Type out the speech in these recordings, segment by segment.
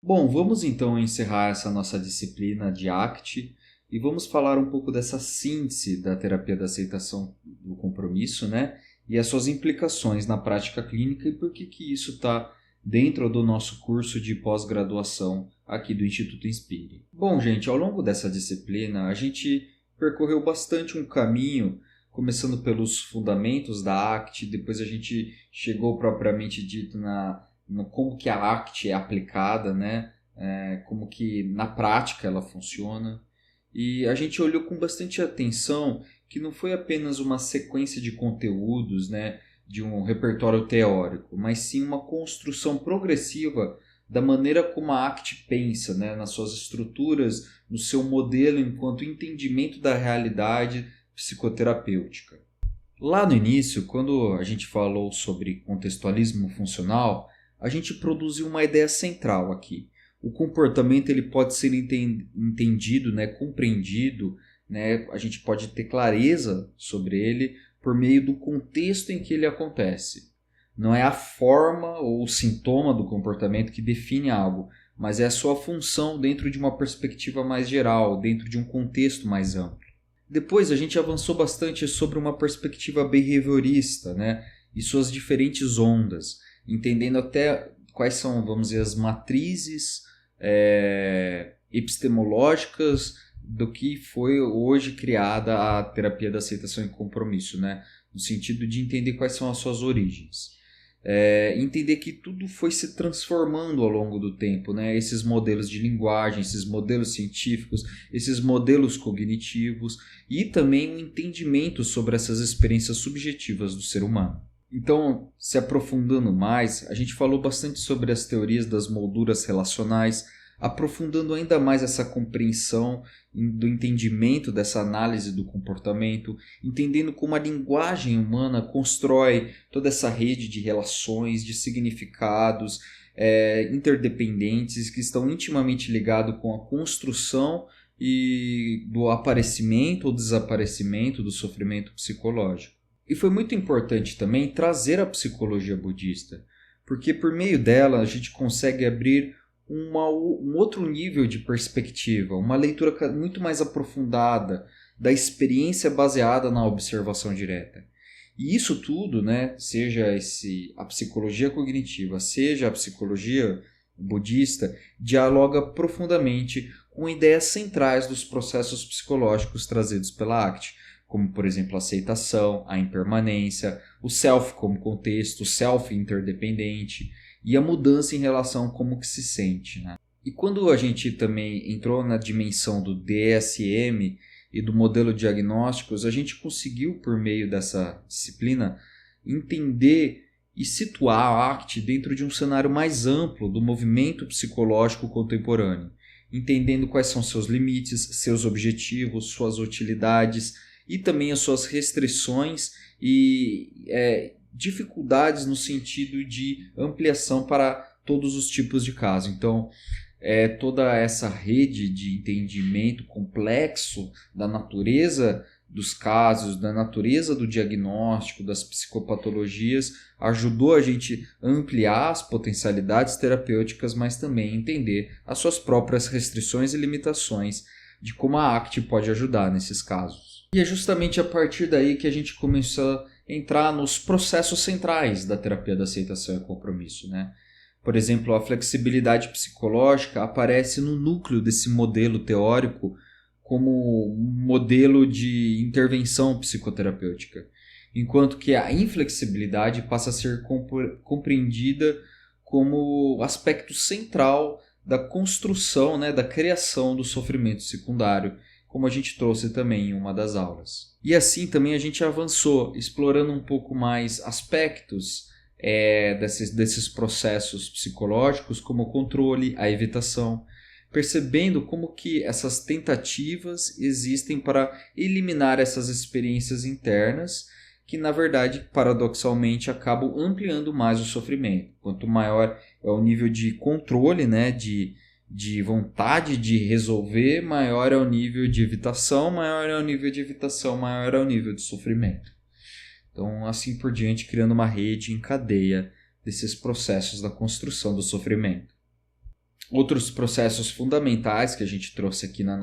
Bom, vamos então encerrar essa nossa disciplina de ACT e vamos falar um pouco dessa síntese da terapia da aceitação do compromisso, né? E as suas implicações na prática clínica e por que isso está dentro do nosso curso de pós-graduação aqui do Instituto Inspire. Bom, gente, ao longo dessa disciplina a gente percorreu bastante um caminho, começando pelos fundamentos da ACT, depois a gente chegou propriamente dito no como que a ACT é aplicada, né? Como que na prática ela funciona. E a gente olhou com bastante atenção que não foi apenas uma sequência de conteúdos, né, de um repertório teórico, mas sim uma construção progressiva da maneira como a ACT pensa, né, nas suas estruturas, no seu modelo enquanto entendimento da realidade psicoterapêutica. Lá no início, quando a gente falou sobre contextualismo funcional, a gente produziu uma ideia central aqui. O comportamento ele pode ser entendido, né, compreendido, né, a gente pode ter clareza sobre ele por meio do contexto em que ele acontece. Não é a forma ou o sintoma do comportamento que define algo, mas é a sua função dentro de uma perspectiva mais geral, dentro de um contexto mais amplo. Depois a gente avançou bastante sobre uma perspectiva behaviorista, né, e suas diferentes ondas, entendendo até quais são, vamos dizer, as matrizes epistemológicas do que foi hoje criada a terapia da aceitação e compromisso, né, no sentido de entender quais são as suas origens. Entender que tudo foi se transformando ao longo do tempo, né? Esses modelos de linguagem, esses modelos científicos, esses modelos cognitivos e também o entendimento sobre essas experiências subjetivas do ser humano. Então, se aprofundando mais, a gente falou bastante sobre as teorias das molduras relacionais, aprofundando ainda mais essa compreensão do entendimento dessa análise do comportamento, entendendo como a linguagem humana constrói toda essa rede de relações, de significados interdependentes que estão intimamente ligados com a construção e do aparecimento ou desaparecimento do sofrimento psicológico. E foi muito importante também trazer a psicologia budista, porque por meio dela a gente consegue abrir um outro nível de perspectiva, uma leitura muito mais aprofundada da experiência baseada na observação direta. E isso tudo, né, seja a psicologia cognitiva, seja a psicologia budista, dialoga profundamente com ideias centrais dos processos psicológicos trazidos pela ACT, como, por exemplo, a aceitação, a impermanência, o self como contexto, o self interdependente, e a mudança em relação a como que se sente, né? E quando a gente também entrou na dimensão do DSM e do modelo de diagnósticos, a gente conseguiu, por meio dessa disciplina, entender e situar a ACT dentro de um cenário mais amplo do movimento psicológico contemporâneo, entendendo quais são seus limites, seus objetivos, suas utilidades e também as suas restrições e dificuldades no sentido de ampliação para todos os tipos de casos. Então, toda essa rede de entendimento complexo da natureza dos casos, da natureza do diagnóstico, das psicopatologias, ajudou a gente a ampliar as potencialidades terapêuticas, mas também entender as suas próprias restrições e limitações de como a ACT pode ajudar nesses casos. E é justamente a partir daí que a gente começou a entrar nos processos centrais da terapia da aceitação e compromisso, né? Por exemplo, a flexibilidade psicológica aparece no núcleo desse modelo teórico como um modelo de intervenção psicoterapêutica, enquanto que a inflexibilidade passa a ser compreendida como aspecto central da construção, né, da criação do sofrimento secundário, como a gente trouxe também em uma das aulas. E assim também a gente avançou, explorando um pouco mais aspectos desses processos psicológicos, como o controle, a evitação, percebendo como que essas tentativas existem para eliminar essas experiências internas que, na verdade, paradoxalmente, acabam ampliando mais o sofrimento. Quanto maior é o nível de controle, né, de vontade de resolver, maior é o nível de evitação, maior é o nível de evitação, maior é o nível de sofrimento. Então, assim por diante, criando uma rede em cadeia desses processos da construção do sofrimento. Outros processos fundamentais que a gente trouxe aqui no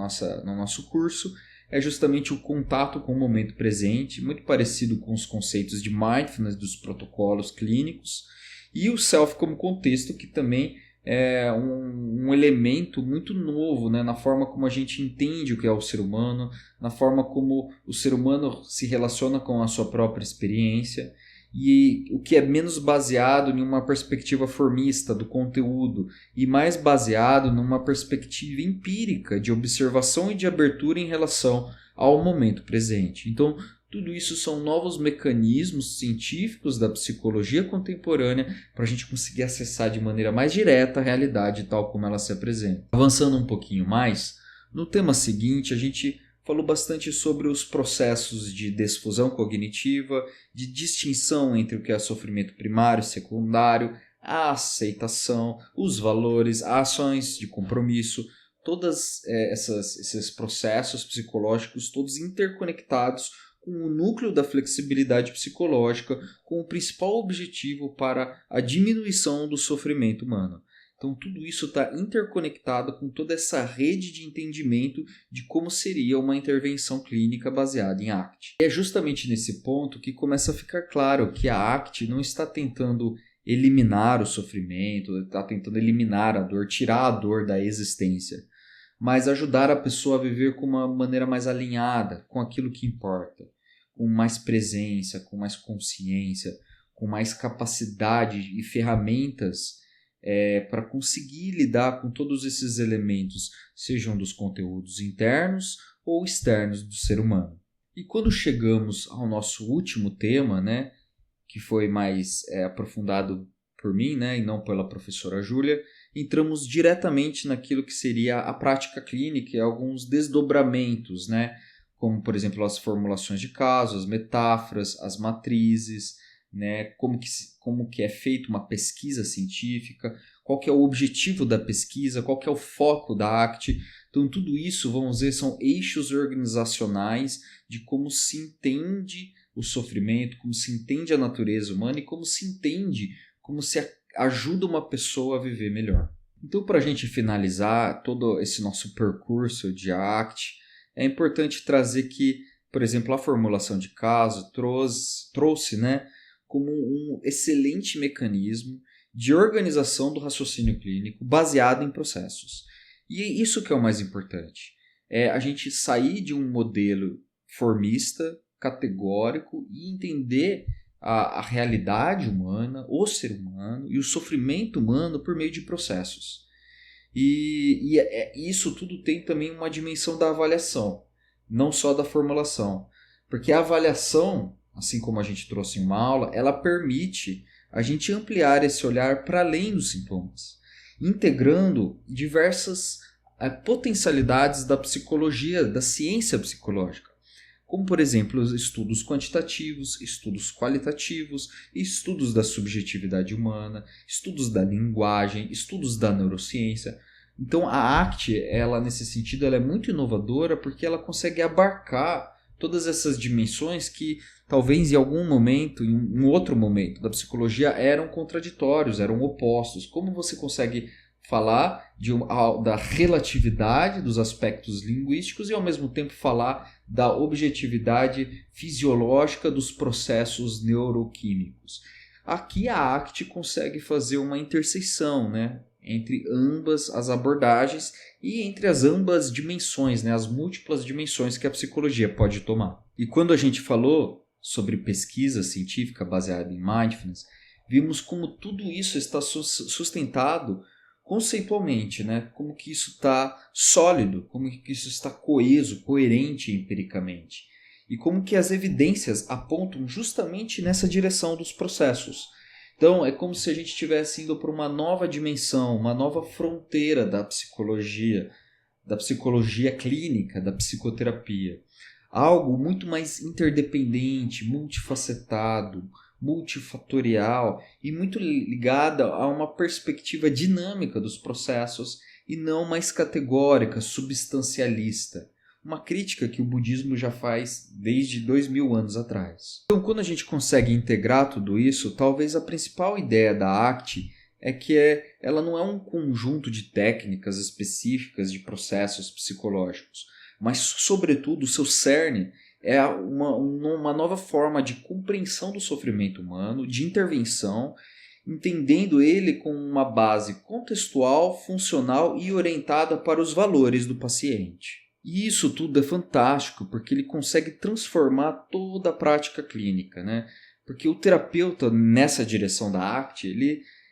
nosso curso é justamente o contato com o momento presente, muito parecido com os conceitos de mindfulness dos protocolos clínicos, e o self como contexto, que também é um elemento muito novo, né, na forma como a gente entende o que é o ser humano, na forma como o ser humano se relaciona com a sua própria experiência, e o que é menos baseado em uma perspectiva formista do conteúdo e mais baseado numa perspectiva empírica de observação e de abertura em relação ao momento presente. Então, tudo isso são novos mecanismos científicos da psicologia contemporânea para a gente conseguir acessar de maneira mais direta a realidade tal como ela se apresenta. Avançando um pouquinho mais, no tema seguinte a gente falou bastante sobre os processos de desfusão cognitiva, de distinção entre o que é sofrimento primário e secundário, a aceitação, os valores, ações de compromisso, todos esses processos psicológicos, todos interconectados com o núcleo da flexibilidade psicológica, com o principal objetivo para a diminuição do sofrimento humano. Então, tudo isso está interconectado com toda essa rede de entendimento de como seria uma intervenção clínica baseada em ACT. E é justamente nesse ponto que começa a ficar claro que a ACT não está tentando eliminar o sofrimento, está tentando eliminar a dor, tirar a dor da existência, mas ajudar a pessoa a viver com uma maneira mais alinhada com aquilo que importa, com mais presença, com mais consciência, com mais capacidade e ferramentas para conseguir lidar com todos esses elementos, sejam dos conteúdos internos ou externos do ser humano. E quando chegamos ao nosso último tema, né, que foi mais aprofundado por mim, né, e não pela professora Júlia, entramos diretamente naquilo que seria a prática clínica e alguns desdobramentos, né, como, por exemplo, as formulações de casos, as metáforas, as matrizes, né, como que é feita uma pesquisa científica, qual que é o objetivo da pesquisa, qual que é o foco da ACT. Então, tudo isso, vamos dizer, são eixos organizacionais de como se entende o sofrimento, como se entende a natureza humana e como se entende, como se ajuda uma pessoa a viver melhor. Então, para a gente finalizar todo esse nosso percurso de ACT, é importante trazer que, por exemplo, a formulação de caso trouxe, né, como um excelente mecanismo de organização do raciocínio clínico baseado em processos. E isso que é o mais importante, é a gente sair de um modelo formista, categórico e entender a realidade humana, o ser humano e o sofrimento humano por meio de processos. E isso tudo tem também uma dimensão da avaliação, não só da formulação, porque a avaliação, assim como a gente trouxe em uma aula, ela permite a gente ampliar esse olhar para além dos sintomas, integrando diversas potencialidades da psicologia, da ciência psicológica, como, por exemplo, os estudos quantitativos, estudos qualitativos, estudos da subjetividade humana, estudos da linguagem, estudos da neurociência. Então, a ACT, ela, nesse sentido, ela é muito inovadora porque ela consegue abarcar todas essas dimensões que talvez em algum momento, em um outro momento da psicologia, eram contraditórios, eram opostos. Como você consegue falar da relatividade dos aspectos linguísticos e ao mesmo tempo falar da objetividade fisiológica dos processos neuroquímicos? Aqui a ACT consegue fazer uma interseção, né, entre ambas as abordagens e entre as ambas dimensões, né, as múltiplas dimensões que a psicologia pode tomar. E quando a gente falou sobre pesquisa científica baseada em mindfulness, vimos como tudo isso está sustentado conceitualmente, né? Como que isso está sólido, como que isso está coeso, coerente empiricamente. E como que as evidências apontam justamente nessa direção dos processos. Então, é como se a gente estivesse indo para uma nova dimensão, uma nova fronteira da psicologia clínica, da psicoterapia. Algo muito mais interdependente, multifacetado, multifatorial e muito ligada a uma perspectiva dinâmica dos processos e não mais categórica, substancialista. Uma crítica que o budismo já faz desde 2000 anos atrás. Então, quando a gente consegue integrar tudo isso, talvez a principal ideia da ACT é que ela não é um conjunto de técnicas específicas de processos psicológicos, mas, sobretudo, o seu cerne é uma nova forma de compreensão do sofrimento humano, de intervenção, entendendo ele com uma base contextual, funcional e orientada para os valores do paciente. E isso tudo é fantástico, porque ele consegue transformar toda a prática clínica, né? Porque o terapeuta, nessa direção da ACT,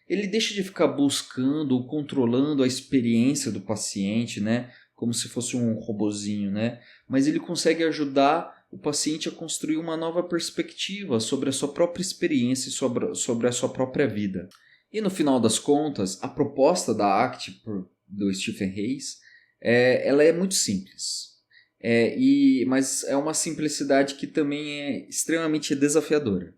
ele deixa de ficar buscando ou controlando a experiência do paciente, né? Como se fosse um robozinho, né? Mas ele consegue ajudar o paciente a construir uma nova perspectiva sobre a sua própria experiência e sobre a sua própria vida. E no final das contas, a proposta da ACT do Stephen Hayes ela é muito simples. Mas é uma simplicidade que também é extremamente desafiadora,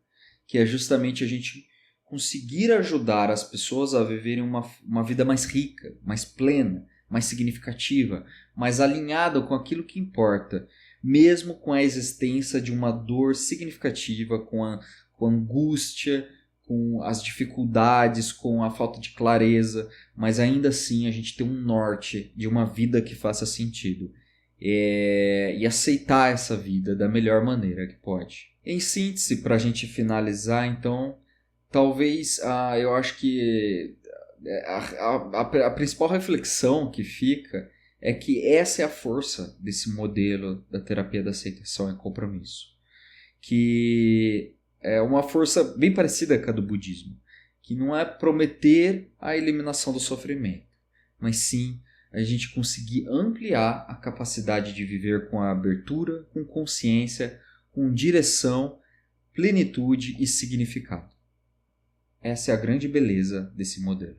que é justamente a gente conseguir ajudar as pessoas a viverem uma vida mais rica, mais plena, mais significativa, mais alinhada com aquilo que importa, mesmo com a existência de uma dor significativa, com a angústia, com as dificuldades, com a falta de clareza, mas ainda assim a gente tem um norte de uma vida que faça sentido. E aceitar essa vida da melhor maneira que pode. Em síntese, para a gente finalizar, então, talvez eu acho que a principal reflexão que fica é que essa é a força desse modelo da terapia da aceitação e compromisso, que é uma força bem parecida com a do budismo, que não é prometer a eliminação do sofrimento, mas sim a gente conseguir ampliar a capacidade de viver com a abertura, com consciência, com direção, plenitude e significado. Essa é a grande beleza desse modelo.